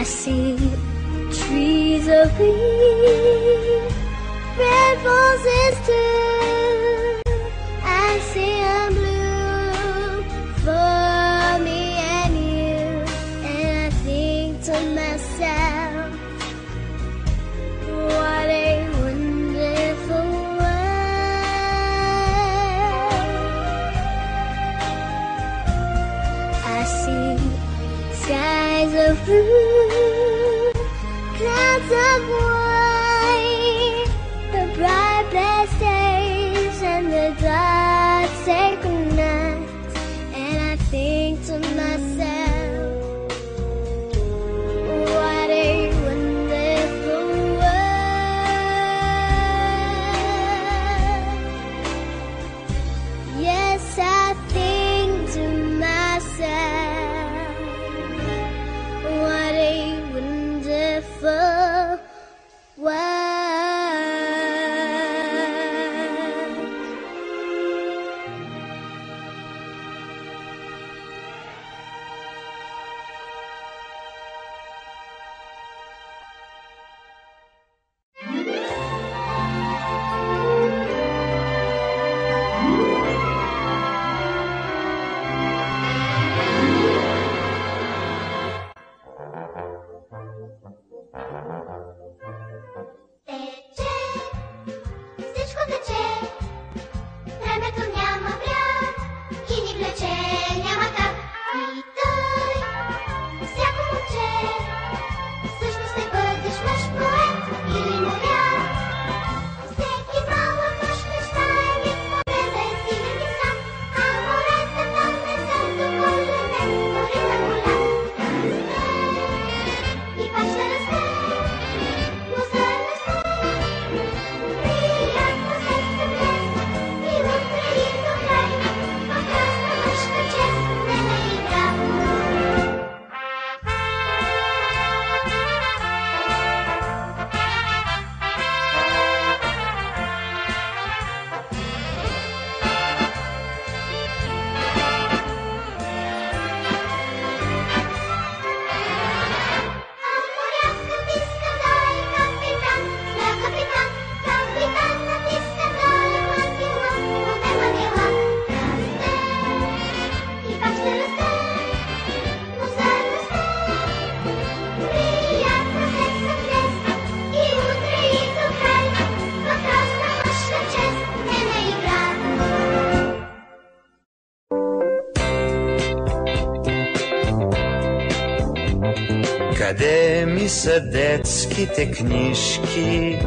I see trees of green, red roses too. I see them blue for me and you, and I think to myself, what a wonderful world. I see skies of blue, clouds of white, the bright blessed days and the dark sacred nights, and I think to myself, what a wonderful world. Yes, I think to myself, what a wonderful world. Къде ми са детските книжки?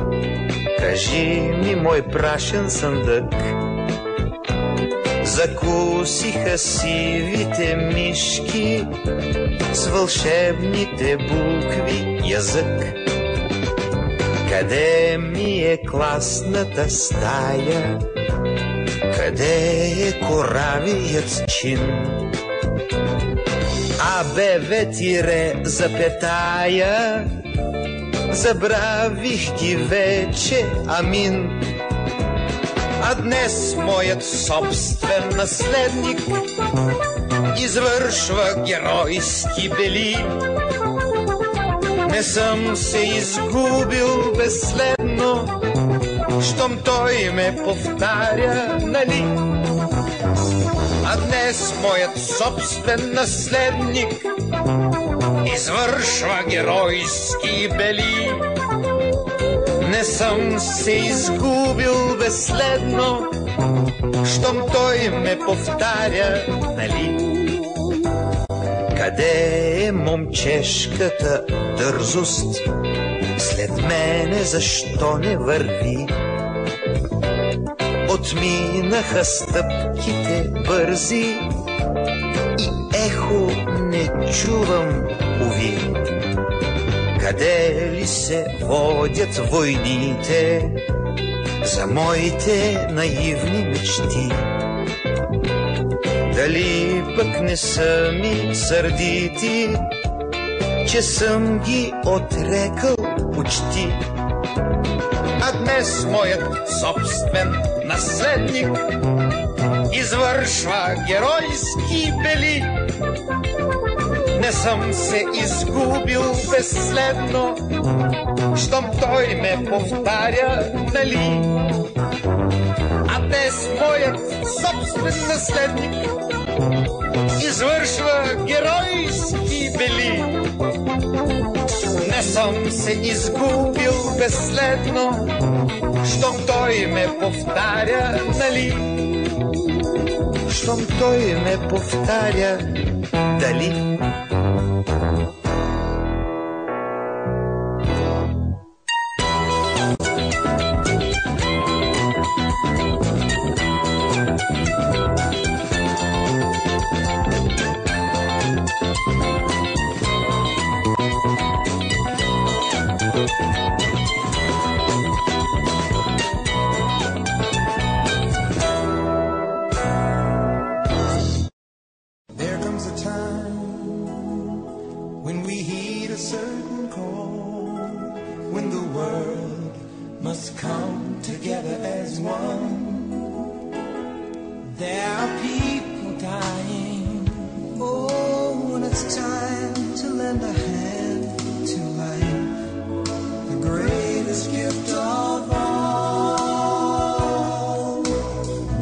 Кажи ми, мой прашен съндък. Закусиха сивите мишки с вълшебните букви язък. Къде ми е класната стая? Къде е коравият чин? АБВ тире запетая, забравих ги вече, амин. А днес моят собствен наследник извършва геройски бели. Не съм се изгубил безследно, щом той ме повтаря, нали? А днес моят собствен наследник извършва геройски бели. Не съм се изгубил безследно, щом той ме повтаря, нали? Къде е момчешката дързост? След мене защо не върви? Отминаха стъпките бързи и ехо не чувам, уви. Къде ли се водят войните за моите наивни мечти? Дали пък не са ми сърдити, че съм ги отрекал почти? А днес моят собствен наследник извършва геройски бели. Не съм се изгубил безследно, щом той ме повтаря, нали? А днес моят собствен наследник извършва геройски бели. Не съм се изгубил безследно, щом той ме повтаря, нали? Щом той ме повтаря, дали? There comes a time when we heed a certain call, when the world must come together as one. There are people dying. Oh, when it's time to lend a hand to life, the greatest gift of all.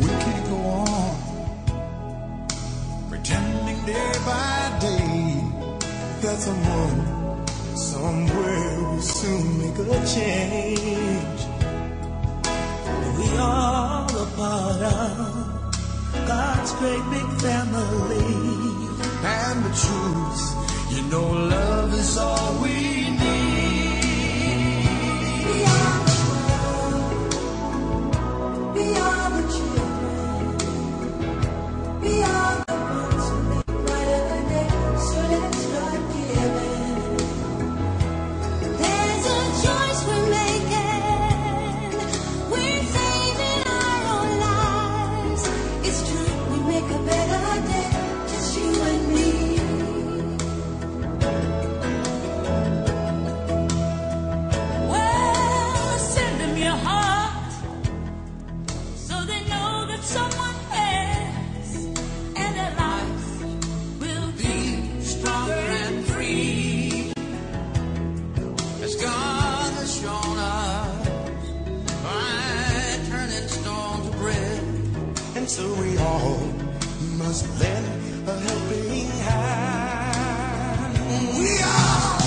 We can't go on pretending day by day that someone somewhere will soon make a change. We are a part of God's great big family, and the truth, you know, love is all we need. We are the world, we are the children, we are the ones who make brighter the day, so let's start giving. There's a choice we're making. We're saving our own lives. It's true, we make a better day, just you and me. Well, send them your heart so they know that someone cares, and their lives will be stronger and free, as God has shown us by turning stone to bread. And so we all must lend a helping hand. We are